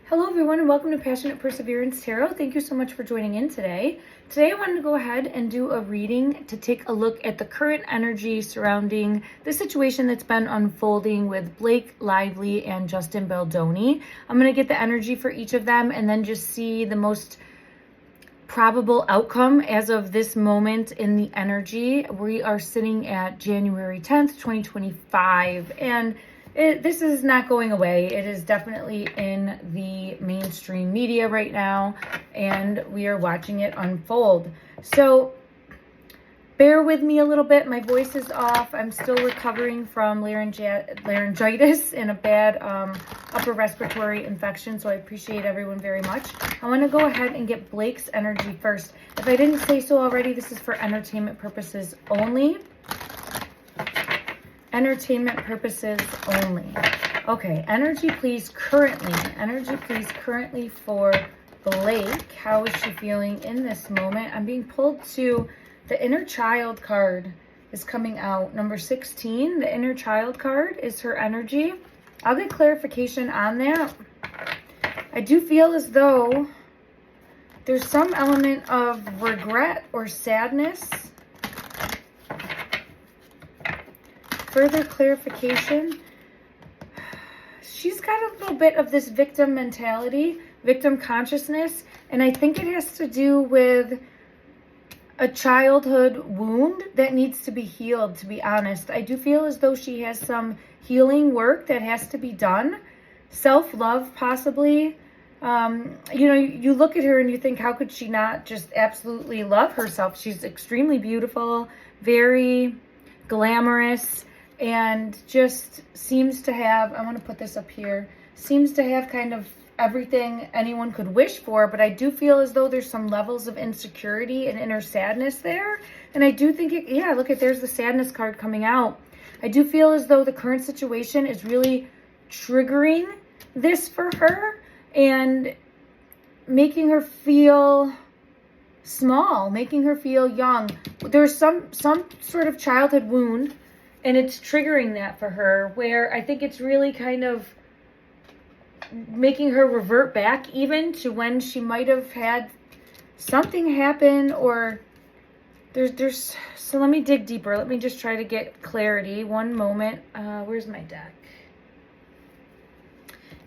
Hello everyone and welcome to Passionate Perseverance Tarot. Thank you so much for joining in today. Today I wanted to go ahead and do a reading to take a look at the current energy surrounding the situation that's been unfolding with Blake Lively and Justin Baldoni. I'm going to get the energy for each of them and then just see the most probable outcome as of this moment in the energy. We are sitting at January 10th, 2025, and this is not going away. It is definitely in the mainstream media right now, and we are watching it unfold. So bear with me a little bit. My voice is off. I'm still recovering from laryngitis and a bad upper respiratory infection, so I appreciate everyone very much. I want to go ahead and get Blake's energy first. If I didn't say so already, this is for entertainment purposes only. Entertainment purposes only. Okay, energy please currently for Blake. How is she feeling in this moment? I'm being pulled to the inner child card is coming out. Number 16, the inner child card is her energy. I'll get clarification on that. I do feel as though there's some element of regret or sadness. Further clarification. She's got a little bit of this victim mentality, victim consciousness, and I think it has to do with a childhood wound that needs to be healed, to be honest. I do feel as though she has some healing work that has to be done. Self-love, possibly. You look at her and you think, how could she not just absolutely love herself? She's extremely beautiful, very glamorous, and just seems to have, I want to put this up here, seems to have kind of everything anyone could wish for, but I do feel as though there's some levels of insecurity and inner sadness there. And I do think look at, there's the sadness card coming out. I do feel as though the current situation is really triggering this for her and making her feel small, making her feel young. There's some sort of childhood wound, and it's triggering that for her, where I think it's really kind of making her revert back even to when she might have had something happen, or there's so let me dig deeper. Let me just try to get clarity. One moment. Where's my deck?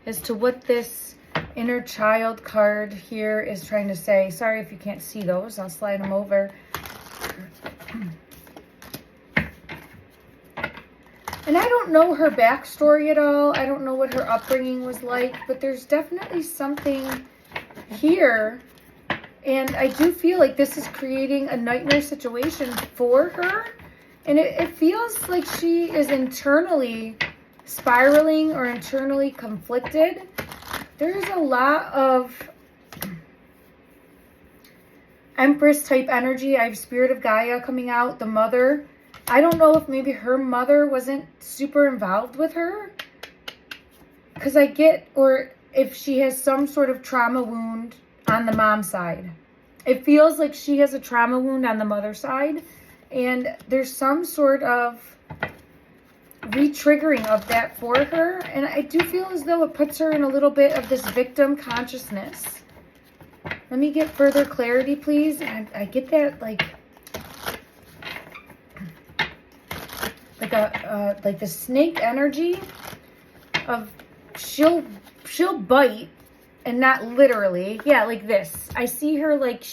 As to what this inner child card here is trying to say. Sorry if you can't see those. I'll slide them over. And I don't know her backstory at all. I don't know what her upbringing was like, but there's definitely something here. And I do feel like this is creating a nightmare situation for her. And it feels like she is internally spiraling or internally conflicted. There's a lot of Empress type energy. I have Spirit of Gaia coming out, the mother. I don't know if maybe her mother wasn't super involved with her. Because or if she has some sort of trauma wound on the mom side. It feels like she has a trauma wound on the mother side. And there's some sort of re-triggering of that for her. And I do feel as though it puts her in a little bit of this victim consciousness. Let me get further clarity, please. I get that, like the snake energy of she'll bite, and not literally. Yeah, like this. I see her like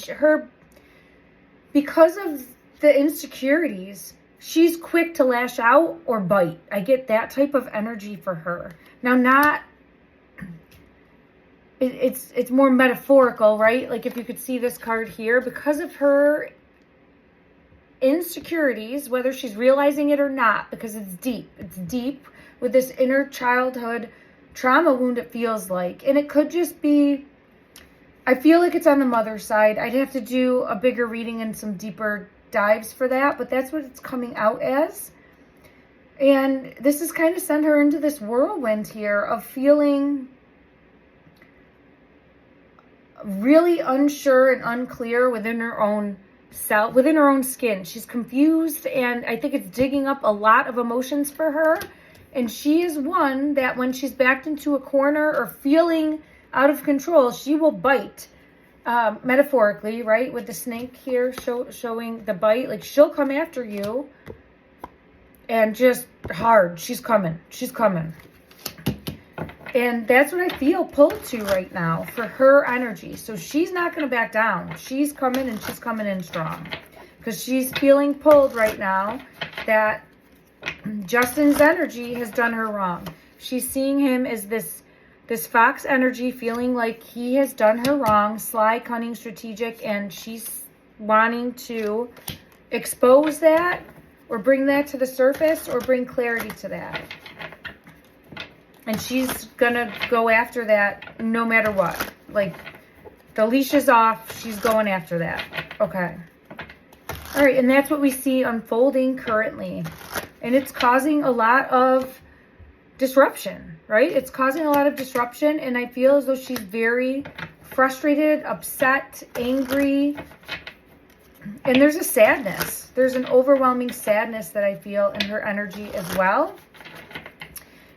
because of the insecurities, she's quick to lash out or bite. I get that type of energy for her. Now, it's more metaphorical, right? Like if you could see this card here, because of her insecurities, whether she's realizing it or not, because it's deep with this inner childhood trauma wound, it feels like. And it could just be, I feel like it's on the mother's side. I'd have to do a bigger reading and some deeper dives for that, but that's what it's coming out as. And this has kind of sent her into this whirlwind here of feeling really unsure and unclear within her own self, within her own skin. She's confused, and I think it's digging up a lot of emotions for her. And she is one that when she's backed into a corner or feeling out of control, she will bite. Metaphorically, right? With the snake here showing the bite. Like, she'll come after you and just hard. She's coming. She's coming. And that's what I feel pulled to right now for her energy. So she's not going to back down. She's coming, and she's coming in strong. Because she's feeling pulled right now that Justin's energy has done her wrong. She's seeing him as this fox energy, feeling like he has done her wrong, sly, cunning, strategic, and she's wanting to expose that or bring that to the surface or bring clarity to that. And she's going to go after that no matter what. Like, the leash is off. She's going after that. Okay. All right. And that's what we see unfolding currently. And it's causing a lot of disruption, right? It's causing a lot of disruption. And I feel as though she's very frustrated, upset, angry. And there's a sadness. There's an overwhelming sadness that I feel in her energy as well.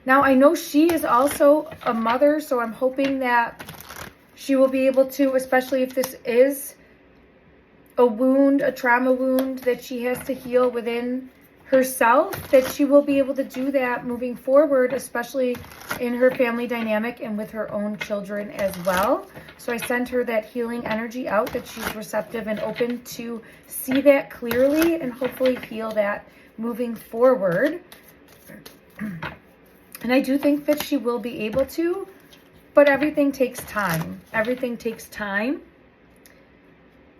Now, I know she is also a mother, so I'm hoping that she will be able to, especially if this is a wound, a trauma wound that she has to heal within herself, that she will be able to do that moving forward, especially in her family dynamic and with her own children as well. So I send her that healing energy out, that she's receptive and open to see that clearly and hopefully heal that moving forward. And I do think that she will be able to, but everything takes time. Everything takes time.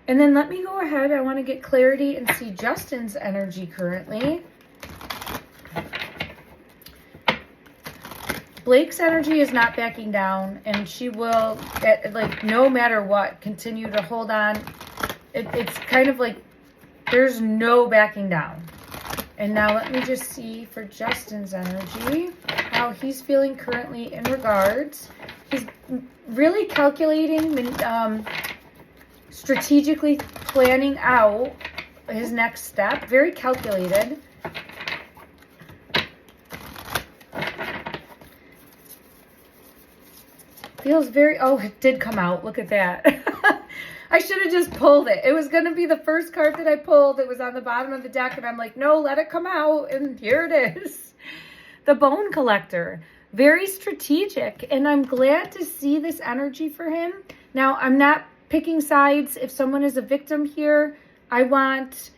And then let me go ahead. I want to get clarity and see Justin's energy currently. Blake's energy is not backing down, and she will, like, no matter what, continue to hold on. It's kind of like there's no backing down. And now let me just see for Justin's energy, how he's feeling currently in regards. He's really calculating, strategically planning out his next step. Very calculated. Feels very, oh, it did come out. Look at that. I should have just pulled it. It was going to be the first card that I pulled. It was on the bottom of the deck, and I'm like, no, let it come out. And here it is. The Bone Collector. Very strategic, and I'm glad to see this energy for him. Now, I'm not picking sides. If someone is a victim here, I want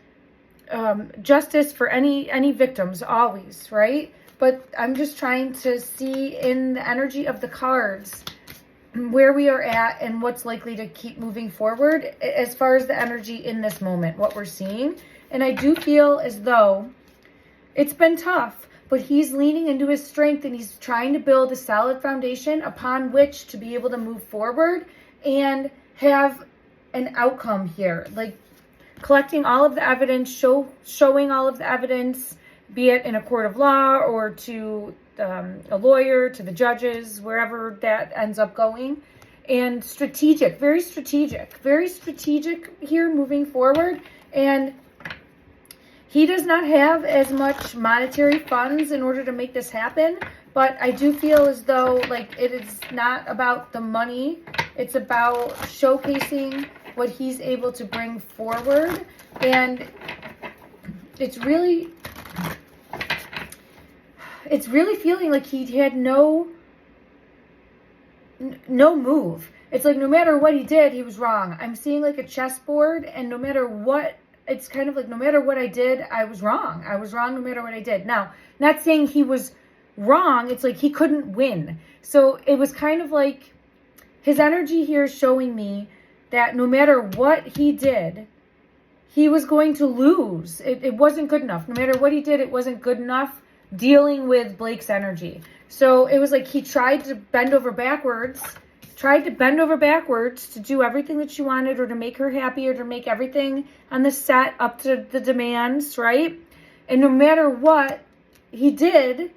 justice for any victims, always, right? But I'm just trying to see in the energy of the cards where we are at and what's likely to keep moving forward as far as the energy in this moment, what we're seeing. And I do feel as though it's been tough, but he's leaning into his strength and he's trying to build a solid foundation upon which to be able to move forward and have an outcome here. Like collecting all of the evidence, showing all of the evidence, be it in a court of law or to a lawyer, to the judges, wherever that ends up going. And strategic, very strategic here moving forward. And he does not have as much monetary funds in order to make this happen, but I do feel as though like it is not about the money. It's about showcasing what he's able to bring forward. And it's really feeling like he had no move. It's like no matter what he did, he was wrong. I'm seeing like a chessboard, and no matter what, it's kind of like no matter what I did, I was wrong. I was wrong no matter what I did. Now, not saying he was wrong. It's like he couldn't win. So it was kind of like his energy here is showing me that no matter what he did, he was going to lose. It wasn't good enough. No matter what he did, it wasn't good enough dealing with Blake's energy. So it was like he tried to bend over backwards to do everything that she wanted, or to make her happy, or to make everything on the set up to the demands, right? And no matter what he did,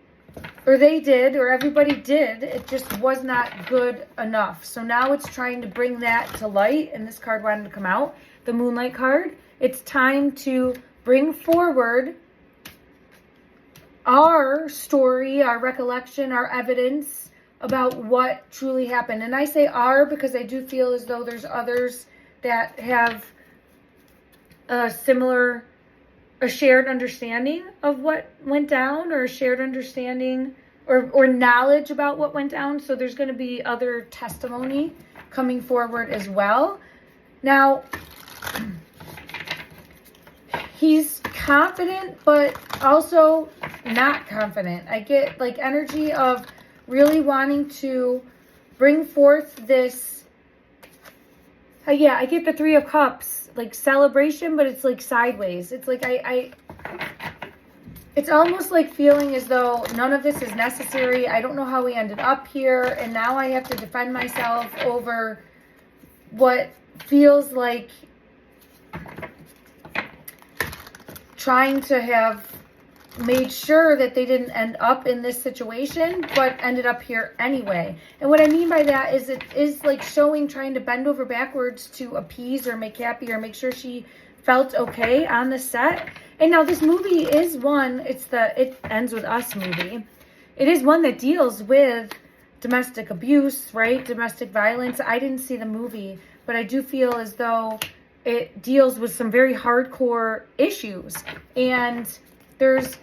or they did, or everybody did, it just was not good enough. So now it's trying to bring that to light, and this card wanted to come out, the Moonlight card. It's time to bring forward our story, our recollection, our evidence, about what truly happened. And I say are because I do feel as though there's others that have a shared understanding of what went down, or a shared understanding or knowledge about what went down. So there's going to be other testimony coming forward as well. Now, he's confident, but also not confident. I get like energy of really wanting to bring forth this. Yeah, I get the Three of Cups, like celebration, but it's like sideways. It's like it's almost like feeling as though none of this is necessary. I don't know how we ended up here, and now I have to defend myself over what feels like trying to have made sure that they didn't end up in this situation, but ended up here anyway. And what I mean by that is it is like showing, trying to bend over backwards to appease or make happy or make sure she felt okay on the set. And now this movie is one, it's the It Ends With Us movie. It is one that deals with domestic abuse, right? Domestic violence. I didn't see the movie, but I do feel as though it deals with some very hardcore issues. And there's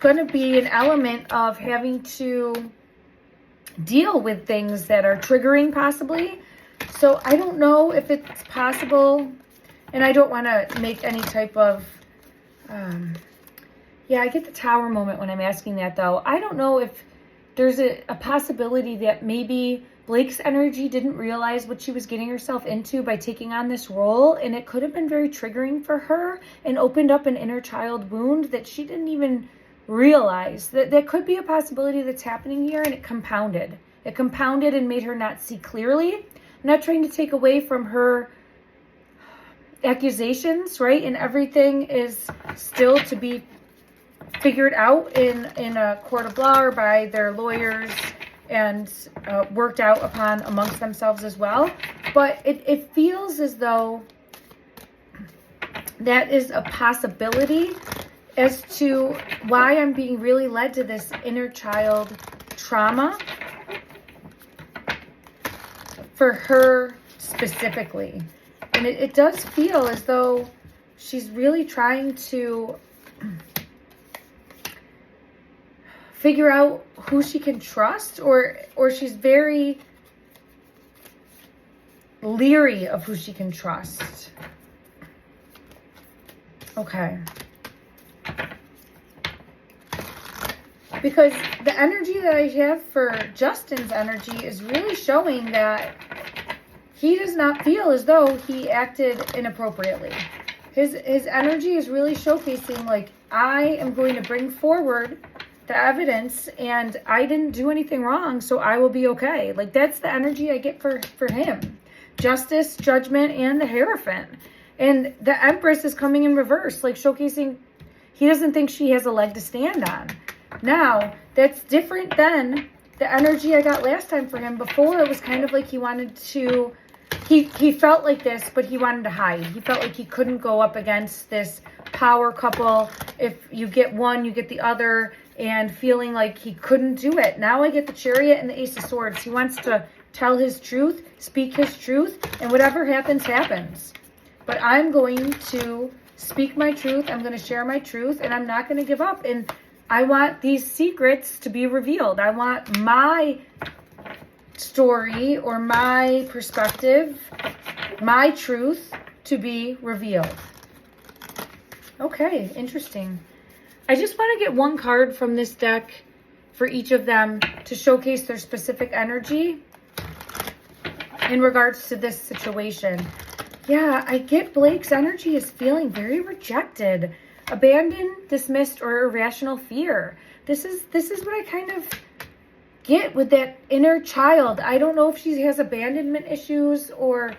going to be an element of having to deal with things that are triggering possibly. So I don't know if it's possible, and I don't want to make any type of, yeah, I get the tower moment when I'm asking that though. I don't know if there's a possibility that maybe Blake's energy didn't realize what she was getting herself into by taking on this role, and it could have been very triggering for her and opened up an inner child wound that she didn't even realize. That could be a possibility that's happening here, and it compounded. It compounded and made her not see clearly. I'm not trying to take away from her accusations, right? And everything is still to be figured out in a court of law or by their lawyers and worked out upon amongst themselves as well. But it feels as though that is a possibility as to why I'm being really led to this inner child trauma for her specifically. And it does feel as though she's really trying to figure out who she can trust, or she's very leery of who she can trust. Okay. Because the energy that I have for Justin's energy is really showing that he does not feel as though he acted inappropriately. His energy is really showcasing, like, I am going to bring forward the evidence and I didn't do anything wrong, so I will be okay. Like, that's the energy I get for him. Justice, judgment, and the Hierophant. And the Empress is coming in reverse, like showcasing he doesn't think she has a leg to stand on. Now, that's different than the energy I got last time for him. Before, it was kind of like he wanted to, he felt like this, but he wanted to hide. He felt like he couldn't go up against this power couple. If you get one, you get the other, and feeling like he couldn't do it. Now I get the Chariot and the Ace of Swords. He wants to tell his truth, speak his truth, and whatever happens, happens. But I'm going to speak my truth. I'm going to share my truth, and I'm not going to give up. And I want these secrets to be revealed. I want my story or my perspective, my truth to be revealed. Okay, interesting. I just want to get one card from this deck for each of them to showcase their specific energy in regards to this situation. Yeah, I get Blake's energy is feeling very rejected, abandoned, dismissed, or irrational fear. This is what I kind of get with that inner child. I don't know if she has abandonment issues or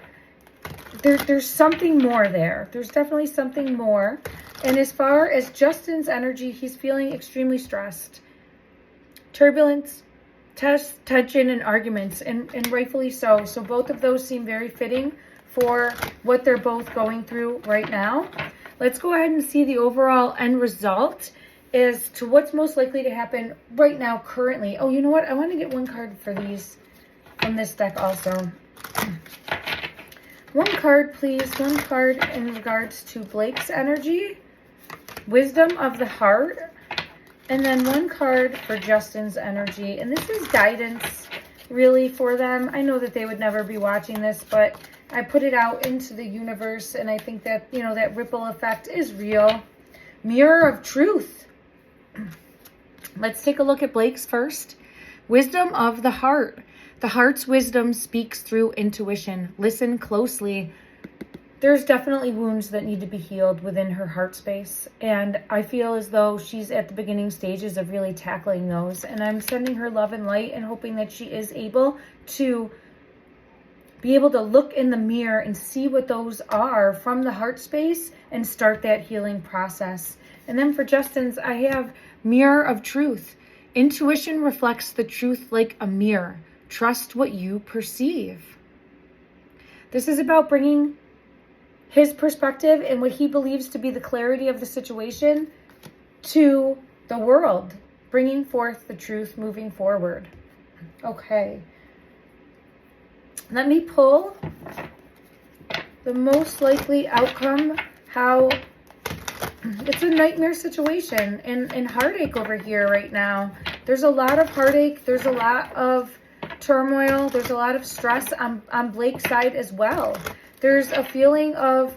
there's something more there. There's definitely something more. And as far as Justin's energy, he's feeling extremely stressed. Turbulence, tension, and arguments, and rightfully so. So both of those seem very fitting for what they're both going through right now. Let's go ahead and see the overall end result. as to what's most likely to happen right now, currently. Oh, you know what? I want to get one card for these from this deck also. One card, please. One card in regards to Blake's energy. Wisdom of the Heart. And then one card for Justin's energy. And this is guidance, really, for them. I know that they would never be watching this, but I put it out into the universe. And I think that, you know, that ripple effect is real. Mirror of Truth. Let's take a look at Blake's first. Wisdom of the Heart. The heart's wisdom speaks through intuition. Listen closely. There's definitely wounds that need to be healed within her heart space. And I feel as though she's at the beginning stages of really tackling those. And I'm sending her love and light and hoping that she is able to be able to look in the mirror and see what those are from the heart space and start that healing process. And then for Justin's, I have Mirror of Truth. Intuition reflects the truth like a mirror. Trust what you perceive. This is about bringing his perspective and what he believes to be the clarity of the situation to the world, bringing forth the truth moving forward. Okay. Let me pull the most likely outcome, how it's a nightmare situation and heartache over here right now. There's a lot of heartache. There's a lot of turmoil. There's a lot of stress on Blake's side as well. There's a feeling of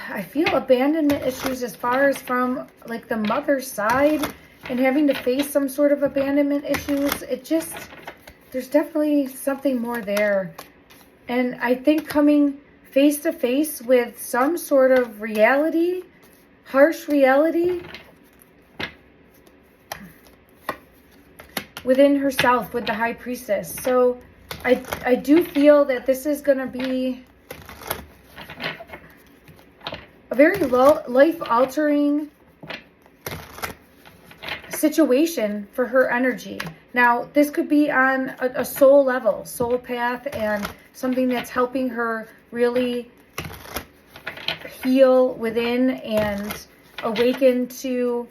I feel abandonment issues as far as from like the mother's side and having to face some sort of abandonment issues. It just, there's definitely something more there. And I think coming face to face with some sort of reality, harsh reality, within herself with the High Priestess. So I do feel that this is going to be a very life-altering situation for her energy. Now, this could be on a soul level, soul path, and something that's helping her really heal within and awaken to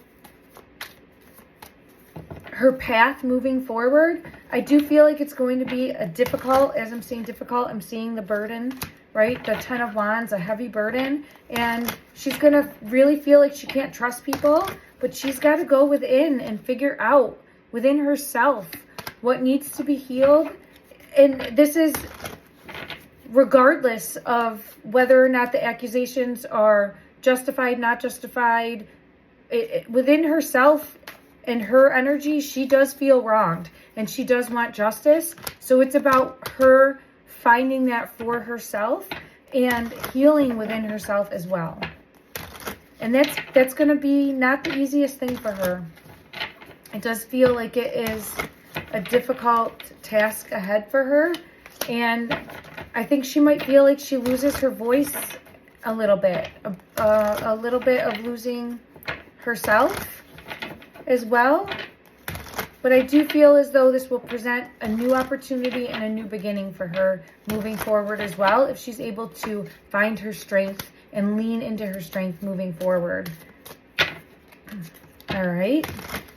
her path moving forward. I do feel like it's going to be a difficult, as I'm saying difficult, I'm seeing the burden, right? The Ten of Wands, a heavy burden. And she's going to really feel like she can't trust people, but she's got to go within and figure out within herself what needs to be healed. And this is regardless of whether or not the accusations are justified, not justified. Within herself and her energy, she does feel wronged and she does want justice. So it's about her finding that for herself and healing within herself as well. And that's going to be not the easiest thing for her. It does feel like it is a difficult task ahead for her. And I think she might feel like she loses her voice a little bit of losing herself as well. But I do feel as though this will present a new opportunity and a new beginning for her moving forward as well, if she's able to find her strength and lean into her strength moving forward. All right,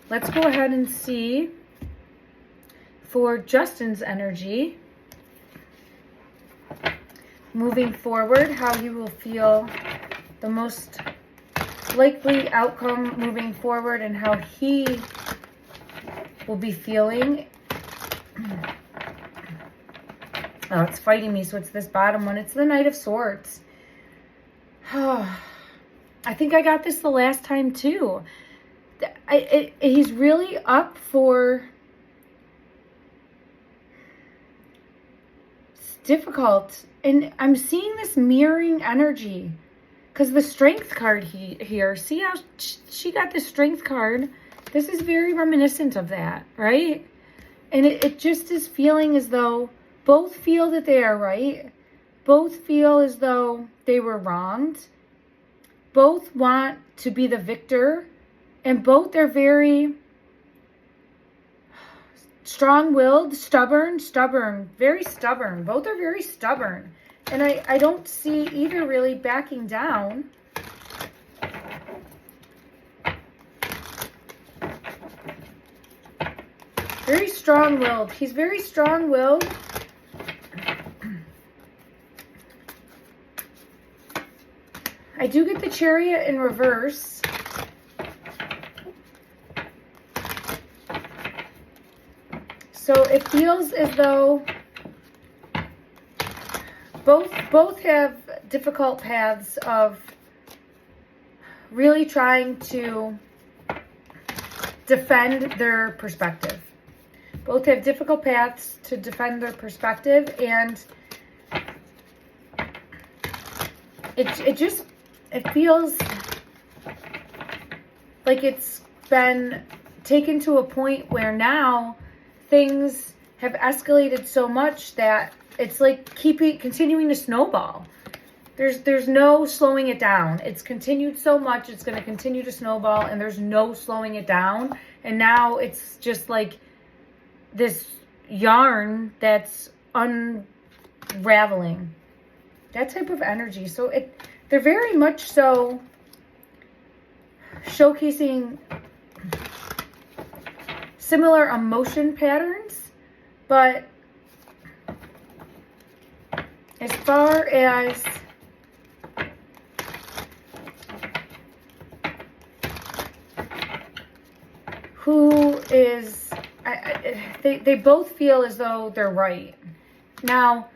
let's go ahead and see for Justin's energy moving forward, how he will feel the most likely outcome moving forward and how he will be feeling. Oh, it's fighting me, so it's this bottom one. It's the Knight of Swords. Oh, I think I got this the last time too. He's really up for... It's difficult. And I'm seeing this mirroring energy. Because the Strength card here, see how she got the Strength card? This is very reminiscent of that, right? And it just is feeling as though both feel that they are right. Both feel as though they were wronged. Both want to be the victor. And both are very strong-willed, stubborn, very stubborn. Both are very stubborn. And I don't see either really backing down. Very strong-willed. He's very strong-willed. I do get the Chariot in reverse. So it feels as though both have difficult paths of really trying to defend their perspective. Both have difficult paths to defend their perspective, and it feels like it's been taken to a point where now things have escalated so much that it's like continuing to snowball. There's no slowing it down. It's continued so much, it's going to continue to snowball, and there's no slowing it down. And now it's just like this yarn that's unraveling. That type of energy. So they're very much so showcasing similar emotion patterns, but as far as who is, they both feel as though they're right. Now,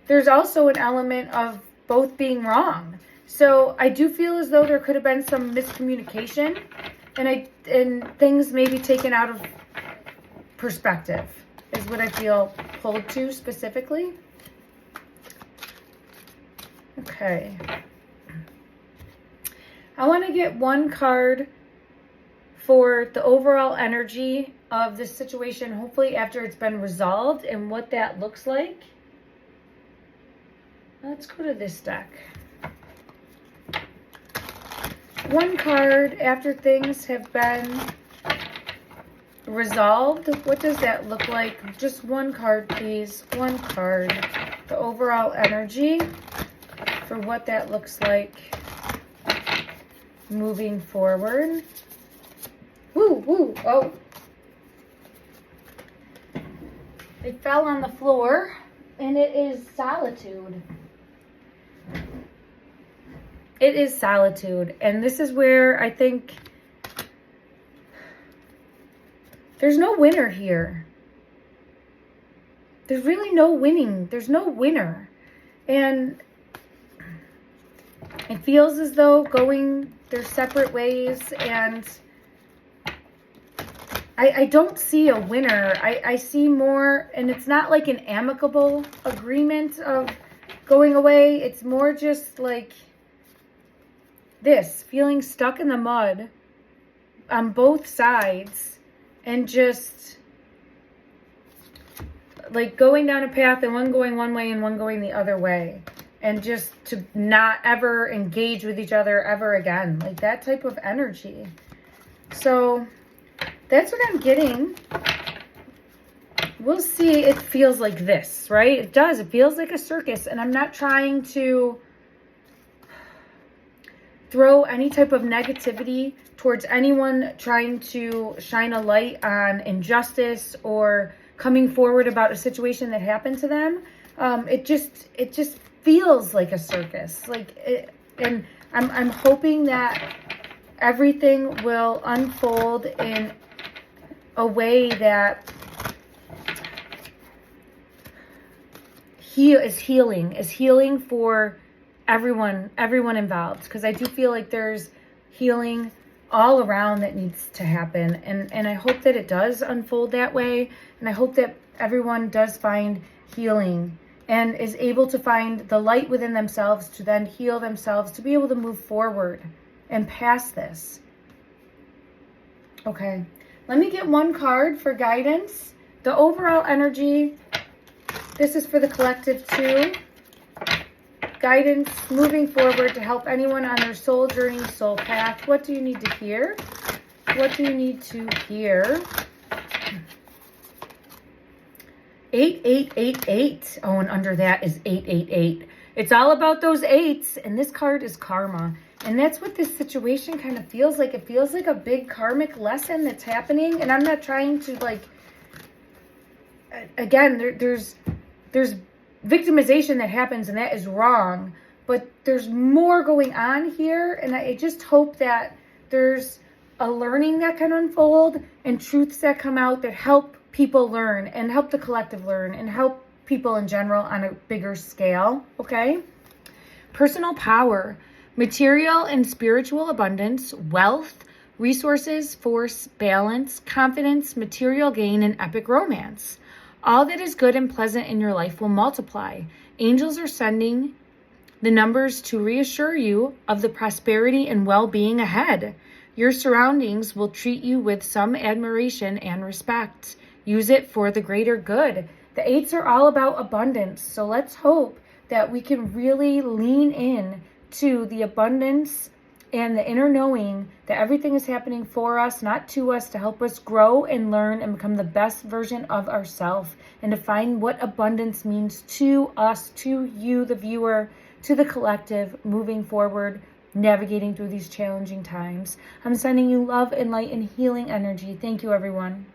there's also an element of both being wrong. So I do feel as though there could have been some miscommunication, and things maybe taken out of perspective is what I feel pulled to specifically. Okay. I want to get one card for the overall energy of this situation, hopefully after it's been resolved, and what that looks like. Let's go to this deck. One card after things have been resolved. What does that look like? Just one card, please. One card. The overall energy for what that looks like moving forward. Woo, woo, oh. It fell on the floor, and it is solitude. It is solitude, and this is where I think there's no winner here. There's really no winning. There's no winner. And it feels as though going their separate ways, and I don't see a winner. I see more, and it's not like an amicable agreement of going away. It's more just like this, feeling stuck in the mud on both sides, and just like going down a path and one going one way and one going the other way, and just to not ever engage with each other ever again, like that type of energy. So that's what I'm getting. We'll see. It feels like this, right? It does. It feels like a circus, and I'm not trying to throw any type of negativity towards anyone trying to shine a light on injustice or coming forward about a situation that happened to them. It just feels like a circus. And I'm hoping that everything will unfold in a way that is healing for everyone involved, because I do feel like there's healing all around that needs to happen, and I hope that it does unfold that way, and I hope that everyone does find healing and is able to find the light within themselves to then heal themselves, to be able to move forward and past this. Okay, let me get one card for guidance. The overall energy, this is for the collective too. Guidance moving forward to help anyone on their soul journey, soul path. What do you need to hear? What do you need to hear? 8888. Oh, and under that is 888. It's all about those 8s, and this card is karma. And that's what this situation kind of feels like. It feels like a big karmic lesson that's happening. And I'm not trying to, like, again, there's victimization that happens, and that is wrong. But there's more going on here. And I just hope that there's a learning that can unfold and truths that come out that help people learn and help the collective learn and help people in general on a bigger scale, okay? Personal power, material and spiritual abundance, wealth, resources, force, balance, confidence, material gain, and epic romance. All that is good and pleasant in your life will multiply. Angels are sending the numbers to reassure you of the prosperity and well-being ahead. Your surroundings will treat you with some admiration and respect. Use it for the greater good. The 8s are all about abundance. So let's hope that we can really lean in to the abundance and the inner knowing that everything is happening for us, not to us, to help us grow and learn and become the best version of ourselves, and to find what abundance means to us, to you, the viewer, to the collective, moving forward, navigating through these challenging times. I'm sending you love and light and healing energy. Thank you, everyone.